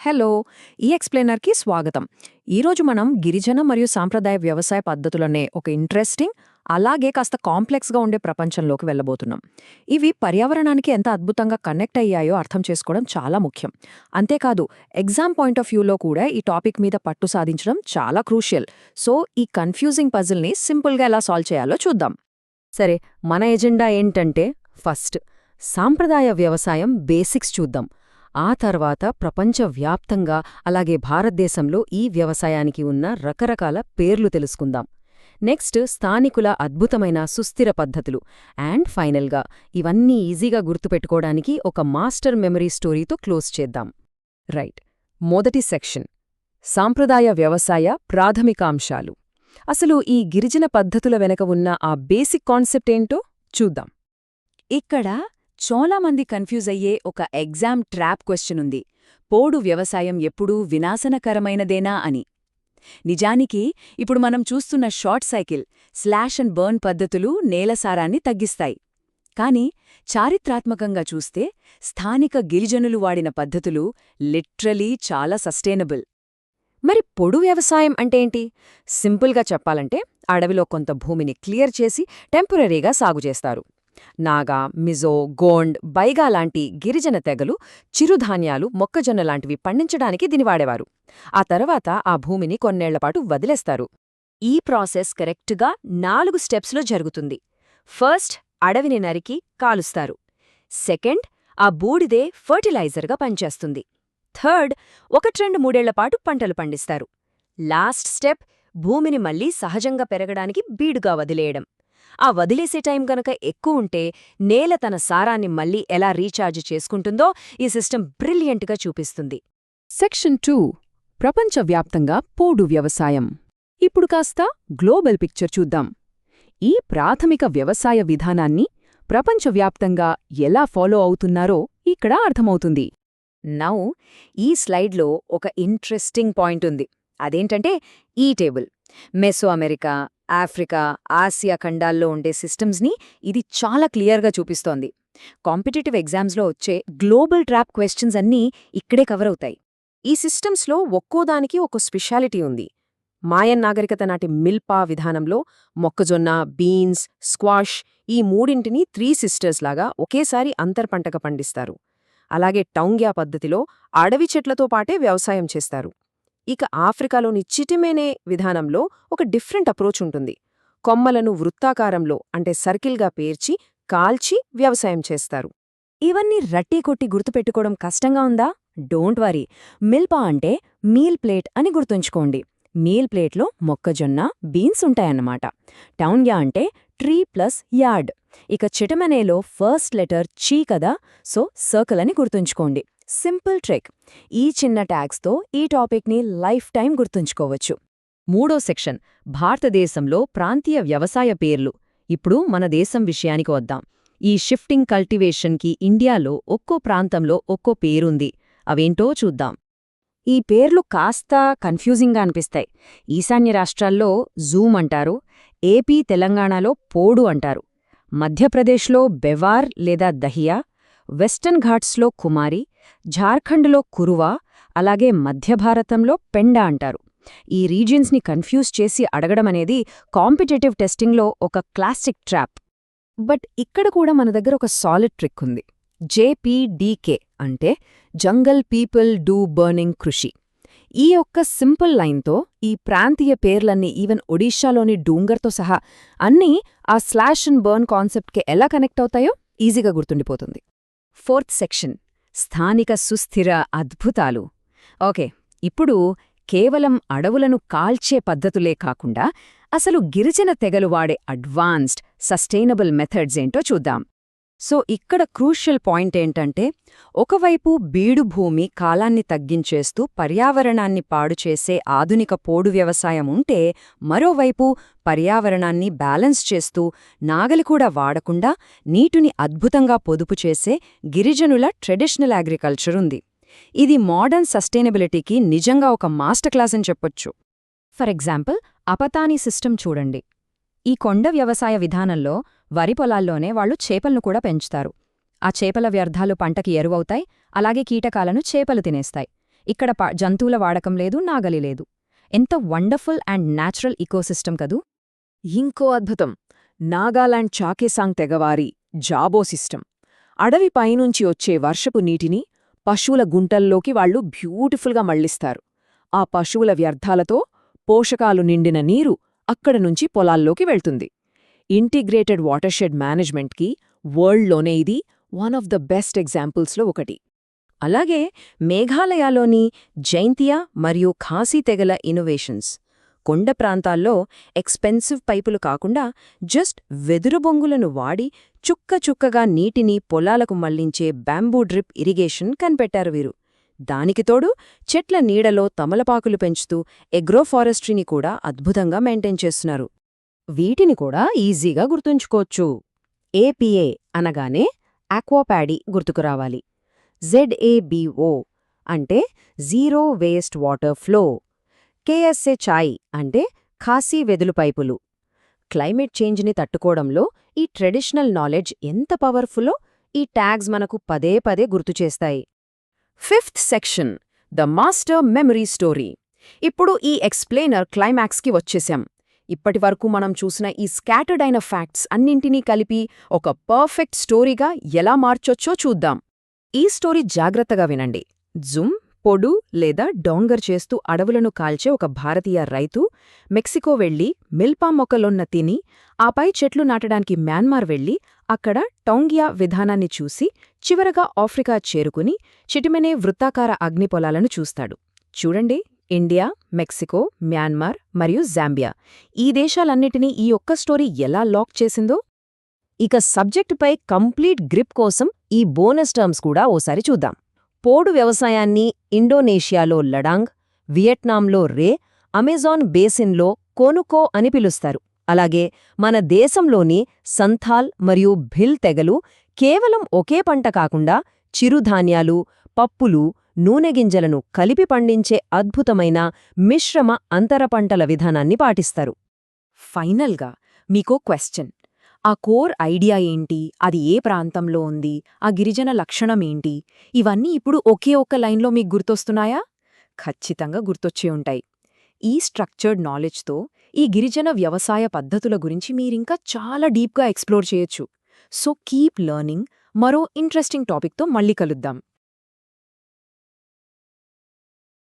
Hello! ఈ ఎక్స్‌ప్లెయినర్‌కి స్వాగతం. ఈరోజు మనం గిరిజన మరియు సాంప్రదాయ వ్యవసాయ పద్ధతులనే ఒక ఇంట్రెస్టింగ్, అలాగే కాస్త కాంప్లెక్స్‌గా ఉండే ప్రపంచంలోకి వెళ్ళబోతున్నాం. ఇవి పర్యావరణానికి ఎంత అద్భుతంగా కనెక్ట్ అయ్యాయో అర్థం చేసుకోవడం చాలా ముఖ్యం. అంతేకాదు, ఎగ్జామ్ పాయింట్ ఆఫ్ వ్యూలో కూడా ఈ టాపిక్ మీద పట్టు సాధించడం చాలా క్రూషియల్. సో, ఈ కన్‌ఫ్యూజింగ్ పజిల్‌ని సింపుల్‌గా ఎలా సాల్వ్ చేయాలో చూద్దాం. సరే, మన ఎజెండా ఏంటంటే ఫస్ట్ సాంప్రదాయ వ్యవసాయం బేసిక్స్ చూద్దాం. ఆ తర్వాత ప్రపంచవ్యాప్తంగా అలాగే భారతదేశంలో ఈ వ్యవసాయానికి ఉన్న రకరకాల పేర్లు తెలుసుకుందాం. నెక్స్ట్ స్థానికుల అద్భుతమైన సుస్థిర పద్ధతులు. అండ్ ఫైనల్గా ఇవన్నీ ఈజీగా గుర్తుపెట్టుకోవడానికి ఒక మాస్టర్ మెమరీ స్టోరీతో క్లోజ్ చేద్దాం. రైట్, మొదటి సెక్షన్ సాంప్రదాయ వ్యవసాయ ప్రాథమికాంశాలు. అసలు ఈ గిరిజన పద్ధతుల వెనక ఉన్న ఆ బేసిక్ కాన్సెప్ట్ ఏంటో చూద్దాం. ఇక్కడ చాలా మంది కన్ఫ్యూజ్ అయ్యే ఒక ఎగ్జామ్ ట్రాప్ క్వశ్చన్ ఉంది. పోడు వ్యవసాయం ఎప్పుడూ వినాశనకరమైనదేనా అని. నిజానికి ఇప్పుడు మనం చూస్తున్న short cycle, slash and burn పద్ధతులు నేలసారాన్ని తగ్గిస్తాయి. కాని చారిత్రాత్మకంగా చూస్తే స్థానిక గిరిజనులు వాడిన పద్ధతులు లిట్రలీ చాలా సస్టైనబుల్. మరి పొడు వ్యవసాయం అంటే ఏంటి? సింపుల్గా చెప్పాలంటే అడవిలో కొంత భూమిని క్లియర్ చేసి టెంపరరీగా సాగు చేస్తారు. నాగా, మిజో, గోండ్, బైగా లాంటి గిరిజన తెగలు చిరుధాన్యాలు, మొక్కజొన్న లాంటివి పండించడానికి దీని వాడేవారు. ఆ తర్వాత ఆ భూమిని కొన్నేళ్లపాటు వదిలేస్తారు. ఈ ప్రాసెస్ కరెక్ట్గా 4 స్టెప్స్లో జరుగుతుంది. ఫస్ట్, అడవిని నరికి కాలుస్తారు. సెకండ్, ఆ బూడిదే ఫర్టిలైజర్గా పనిచేస్తుంది. థర్డ్, 1-2-3 ఏళ్లపాటు పంటలు పండిస్తారు. లాస్ట్ స్టెప్, భూమిని మళ్లీ సహజంగా పెరగడానికి బీడుగా వదిలేయడం. ఆ వదిలేసే టైం గనక ఎక్కువుంటే నేల తన సారాన్ని మళ్లీ ఎలా రీఛార్జ్ చేసుకుంటుందో ఈ సిస్టమ్ బ్రిలియంట్గా చూపిస్తుంది. సెక్షన్ 2 ప్రపంచవ్యాప్తంగా పోడు వ్యవసాయం. ఇప్పుడు కాస్త గ్లోబల్ పిక్చర్ చూద్దాం. ఈ ప్రాథమిక వ్యవసాయ విధానాన్ని ప్రపంచవ్యాప్తంగా ఎలా ఫాలో అవుతున్నారో ఇక్కడ అర్థమవుతుంది. నౌ ఈ స్లైడ్లో ఒక ఇంట్రెస్టింగ్ పాయింట్ ఉంది. అదేంటంటే ఈ table. Mesoamerica, Africa, Asia ఖండాల్లో ఉండే సిస్టమ్స్ని ఇది చాలా క్లియర్గా చూపిస్తోంది. కాంపిటేటివ్ ఎగ్జామ్స్లో వచ్చే గ్లోబల్ ట్రాప్ క్వశ్చన్స్ అన్నీ ఇక్కడే కవర్ అవుతాయి. ఈ సిస్టమ్స్లో ఒక్కోదానికి ఒక స్పెషాలిటీ ఉంది. మాయన్ నాగరికత నాటి మిల్పా విధానంలో మొక్కజొన్న, బీన్స్, స్క్వాష్ ఈ మూడింటిని 3 సిస్టర్స్ లాగా ఒకేసారి అంతర్పంటగా పండిస్తారు. అలాగే టౌంగ్యా పద్ధతిలో అడవి చెట్లతో పాటే వ్యవసాయం చేస్తారు. ఇక ఆఫ్రికాలోని చిటిమెనే విధానంలో ఒక డిఫరెంట్ అప్రోచ్ ఉంటుంది. కొమ్మలను వృత్తాకారంలో అంటే సర్కిల్గా పేర్చి కాల్చి వ్యవసాయం చేస్తారు. ఇవన్నీ రట్టీ కొట్టి గుర్తుపెట్టుకోవడం కష్టంగా ఉందా? Don't worry. మిల్పా అంటే మీల్ ప్లేట్ అని గుర్తుంచుకోండి. మీల్ ప్లేట్లో మొక్కజొన్న, బీన్స్ ఉంటాయన్నమాట. టౌన్యా అంటే ట్రీ ప్లస్ యార్డ్. ఇక చిటమనేలో ఫస్ట్ లెటర్ చీ కదా, సో సర్కిల్ అని గుర్తుంచుకోండి. Simple trick. ఈ చిన్న ట్యాగ్స్తో ఈ టాపిక్ని లైఫ్ టైం గుర్తుంచుకోవచ్చు. మూడో సెక్షన్ భారతదేశంలో ప్రాంతీయ వ్యవసాయ పేర్లు. ఇప్పుడు మన దేశం విషయానికి వద్దాం. ఈ షిఫ్టింగ్ కల్టివేషన్కి ఇండియాలో ఒక్కో ప్రాంతంలో ఒక్కో పేరుంది. అవేంటో చూద్దాం. ఈ పేర్లు కాస్త కన్ఫ్యూజింగ్గా అనిపిస్తాయి. ఈశాన్య రాష్ట్రాల్లో జూమ్ అంటారు, ఏపీ తెలంగాణలో పోడు అంటారు, మధ్యప్రదేశ్లో బెవార్ లేదా దహియా, వెస్టర్న్ ఘాట్స్లో కుమారి, ఝార్ఖండ్లో కురువా, అలాగే మధ్యభారతంలో పెండా అంటారు. ఈ రీజియన్స్ని కన్ఫ్యూజ్ చేసి అడగడమనేది కాంపిటేటివ్ టెస్టింగ్లో ఒక క్లాసిక్ ట్రాప్. బట్ ఇక్కడ కూడా మన దగ్గర ఒక సాలిడ్ ట్రిక్ ఉంది. జేపీడీకే అంటే జంగల్ పీపుల్ డూ బర్నింగ్ కృషి. ఈ ఒక్క సింపుల్ లైన్తో ఈ ప్రాంతీయ పేర్లన్నీ ఈవెన్ ఒడిషాలోని డూంగర్తో సహా అన్నీ ఆ స్లాష్ అండ్ బర్న్ కాన్సెప్ట్కి ఎలా కనెక్ట్ అవుతాయో ఈజీగా గుర్తుండిపోతుంది. ఫోర్త్ సెక్షన్ స్థానిక సుస్థిర అద్భుతాలు. ఓకే, ఇప్పుడు కేవలం అడవులను కాల్చే పద్ధతులే కాకుండా అసలు గిరిజన తెగలు వాడే అడ్వాన్స్డ్ సస్టైనబుల్ మెథడ్స్ ఏంటో చూద్దాం. సో ఇక్కడ క్రూషియల్ పాయింట్ ఏంటంటే, ఒకవైపు బీడు భూమి కాలాన్ని తగ్గించేస్తూ పర్యావరణాన్ని పాడుచేసే ఆధునిక పోడు వ్యవసాయం ఉంటే, మరోవైపు పర్యావరణాన్ని బ్యాలెన్స్ చేస్తూ నాగలి కూడా వాడకుండా నీటిని అద్భుతంగా పొదుపు చేసే గిరిజనుల ట్రెడిషనల్ అగ్రికల్చర్ ఉంది. ఇది మోడర్న్ సస్టైనబిలిటీకి నిజంగా ఒక మాస్టర్ క్లాస్ అని చెప్పొచ్చు. ఫర్ ఎగ్జాంపుల్, అపతాని సిస్టమ్ చూడండి. ఈ కొండ వ్యవసాయ విధానంలో వరి పొలాల్లోనే వాళ్లు చేపలను కూడా పెంచుతారు. ఆ చేపల వ్యర్థాలు పంటకి ఎరువవుతాయి, అలాగే కీటకాలను చేపలు తినేస్తాయి. ఇక్కడ జంతువుల వాడకం లేదు, నాగలి లేదు. ఎంత వండర్ఫుల్ అండ్ న్యాచురల్ ఇకోసిస్టమ్ కదూ. ఇంకో అద్భుతం, నాగాలాండ్ చాకేసాంగ్ తెగవారి జాబో సిస్టమ్. అడవి పైనుంచి వచ్చే వర్షపు నీటిని పశువుల గుంటల్లోకి వాళ్లు బ్యూటిఫుల్గా మళ్లిస్తారు. ఆ పశువుల వ్యర్థాలతో పోషకాలు నిండిన నీరు అక్కడ నుంచి పొలాల్లోకి వెళ్తుంది. ఇంటిగ్రేటెడ్ వాటర్షెడ్ మేనేజ్మెంట్కి వరల్డ్లోనే ఇది వన్ ఆఫ్ ద బెస్ట్ ఎగ్జాంపుల్స్లో ఒకటి. అలాగే మేఘాలయలోని జైంతియా మరియు ఖాసీ తెగల ఇన్నోవేషన్స్. కొండ ప్రాంతాల్లో ఎక్స్పెన్సివ్ పైపులు కాకుండా జస్ట్ వెదురు బొంగులను వాడి చుక్కచుక్కగా నీటిని పొలాలకు మళ్లించే బ్యాంబూ డ్రిప్ ఇరిగేషన్ కనిపెట్టారు వీరు. దానికి తోడు చెట్ల నీడలో తమలపాకులు పెంచుతూ ఎగ్రోఫారెస్ట్రీని కూడా అద్భుతంగా మెయింటైన్ చేస్తున్నారు. వీటిని కూడా ఈజీగా గుర్తుంచుకోవచ్చు. ఏపీఏ అనగానే ఆక్వాప్యాడీ గుర్తుకురావాలి. ZABO అంటే zero waste water flow. KSHI అంటే ఖాసీ వెదులు పైపులు. క్లైమేట్ చేంజ్ని తట్టుకోవడంలో ఈ ట్రెడిషనల్ నాలెడ్జ్ ఎంత పవర్ఫుల్లో ఈ ట్యాగ్స్ మనకు పదే పదే గుర్తుచేస్తాయి. Fifth section, the master memory story. ఇప్పుడు ఈ ఎక్స్ప్లెయినర్ క్లైమాక్స్కి వచ్చేశాం. ఇప్పటివరకు మనం చూసిన ఈ స్కాటర్డ్ అయిన ఫ్యాక్ట్స్ అన్నింటినీ కలిపి ఒక పర్ఫెక్ట్ స్టోరీగా ఎలా మార్చొచ్చో చూద్దాం. ఈ స్టోరీ జాగ్రత్తగా వినండి. జుమ్, పొడు లేదా డోంగర్ చేస్తూ అడవులను కాల్చే ఒక భారతీయ రైతు మెక్సికో వెళ్లి మిల్పా మొక్కలున్న తిని, ఆపై చెట్లు నాటడానికి మ్యాన్మార్ వెళ్లి అక్కడ టౌంగియా విధానాన్ని చూసి చివరగా ఆఫ్రికా చేరుకుని చిటిమెనే వృత్తాకార అగ్నిపొలాలను చూస్తాడు. చూడండి, ఇండియా, మెక్సికో, మ్యాన్మార్ మరియు జాంబియా, ఈ దేశాలన్నిటినీ ఈ ఒక్క స్టోరీ ఎలా లాక్ చేసిందో. ఇక సబ్జెక్టుపై కంప్లీట్ గ్రిప్ కోసం ఈ బోనస్ టర్మ్స్ కూడా ఓసారి చూద్దాం. పోడు వ్యవసాయాన్ని ఇండోనేషియాలో లడాంగ్, వియట్నాంలో రే, అమెజాన్ బేసిన్లో కోనుకో అని పిలుస్తారు. అలాగే మన దేశంలోని సంథాల్ మరియు భిల్ తెగలు కేవలం ఒకే పంట కాకుండా చిరుధాన్యాలు, పప్పులు, నూనెగింజలను కలిపి పండించే అద్భుతమైన మిశ్రమ అంతర పంటల విధానాన్ని పాటిస్తారు. ఫైనల్గా మీకో క్వశ్చన్. ఆ కోర్ ఐడియా ఏంటి, అది ఏ ప్రాంతంలో ఉంది, ఆ గిరిజన లక్షణమేంటి, ఇవన్నీ ఇప్పుడు ఒకే ఒక్క లైన్లో మీకు గుర్తొస్తున్నాయా? ఖచ్చితంగా గుర్తొచ్చే ఉంటాయి. ఈ స్ట్రక్చర్డ్ నాలెడ్జ్తో ఈ గిరిజన వ్యవసాయ పద్ధతుల గురించి మీరింకా చాలా డీప్గా ఎక్స్ప్లోర్ చేయొచ్చు. So keep learning. మరో ఇంట్రెస్టింగ్ టాపిక్తో మళ్ళీ కలుద్దాం.